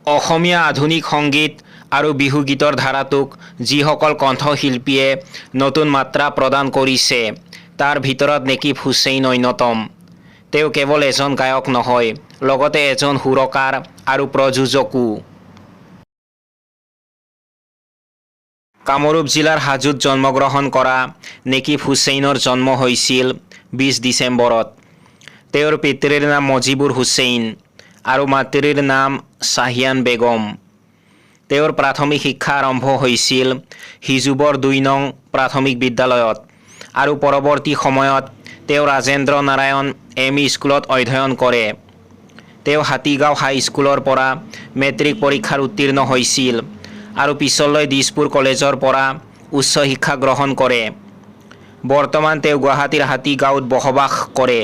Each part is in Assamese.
অসমীয়া আধুনিক সংগীত আৰু বিহু গীতৰ ধাৰাটোক যিসকল কণ্ঠশিল্পীয়ে নতুন মাত্ৰা প্ৰদান কৰিছে তাৰ ভিতৰত নেকিব হুছেইন অন্যতম। তেওঁ কেৱল এজন গায়ক নহয়, লগতে এজন সুৰকাৰ আৰু প্ৰযোজকো। কামৰূপ জিলাৰ হাজোত জন্মগ্ৰহণ কৰা নেকিব হুছেইনৰ জন্ম হৈছিল 20 ডিচেম্বৰত। তেওঁৰ পিতৃৰ নাম মজিবুৰ হুছেইন আৰু মাতৃৰ নাম শাহিয়ান বেগম। তেওঁৰ প্ৰাথমিক শিক্ষা আৰম্ভ হৈছিল হিজুবৰ 2 নং প্ৰাথমিক বিদ্যালয়ত আৰু পৰৱৰ্তী সময়ত তেওঁ ৰাজেন্দ্ৰ নাৰায়ণ এম ই স্কুলত অধ্যয়ন কৰে। তেওঁ হাতীগাঁও হাইস্কুলৰ পৰা মেট্ৰিক পৰীক্ষাত উত্তীৰ্ণ হৈছিল আৰু পিছলৈ দিছপুৰ কলেজৰ পৰা উচ্চ শিক্ষা গ্ৰহণ কৰে। বৰ্তমান তেওঁ গুৱাহাটীৰ হাতীগাঁৱত বসবাস কৰে।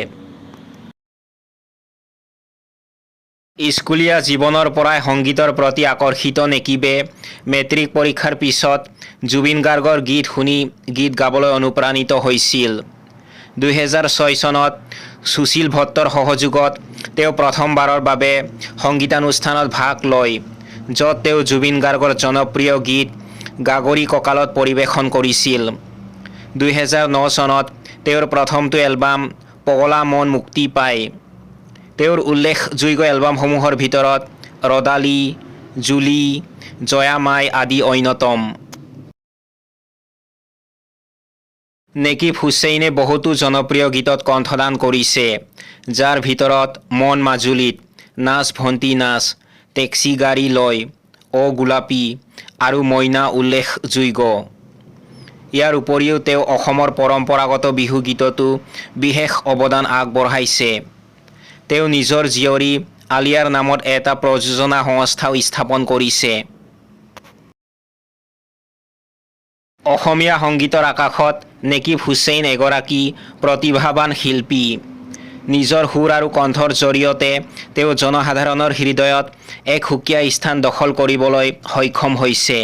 স্কুলীয়া জীৱনৰ পৰাই সংগীতৰ প্ৰতি আকৰ্ষিত নেকিবে মেট্ৰিক পৰীক্ষাৰ পিছত জুবিন গাৰ্গৰ গীত শুনি গীত গাবলৈ অনুপ্ৰাণিত হৈছিল। 2006 চনত সুশীল ভট্টৰ সহযোগত তেওঁ প্ৰথমবাৰৰ বাবে সংগীতানুষ্ঠানত ভাগ লয়, য'ত তেওঁ জুবিন গাৰ্গৰ জনপ্ৰিয় গীত গাগৰি কঁকালত পৰিৱেশন কৰিছিল। 2009 চনত তেওঁৰ প্ৰথমটো এলবাম পগলা মন মুক্তি পায়। তেওঁৰ উল্লেখযোগ্য এলবামসমূহৰ ভিতৰত ৰদালি, জুলি, জয়া মাই আদি অন্যতম। নেকিব হুছেইনে বহুতো জনপ্ৰিয় গীতত কণ্ঠদান কৰিছে, যাৰ ভিতৰত মন মাজুলীত, নাচ ভণ্টি নাচ, টেক্সি গাড়ী লয়, অ গোলাপী আৰু মইনা উল্লেখযোগ্য। ইয়াৰ উপৰিও তেওঁ অসমৰ পৰম্পৰাগত বিহু গীততো বিশেষ অৱদান আগবঢ়াইছে। তেওঁ নিজৰ জীয়ৰী আলিয়াৰ নামত এটা প্ৰযোজনা সংস্থাও স্থাপন কৰিছে। অসমীয়া সংগীতৰ আকাশত নেকিব হুছেইন এগৰাকী প্ৰতিভাৱান শিল্পী। নিজৰ সুৰ আৰু কণ্ঠৰ জৰিয়তে তেওঁ জনসাধাৰণৰ হৃদয়ত এক সুকীয়া স্থান দখল কৰিবলৈ সক্ষম হৈছে।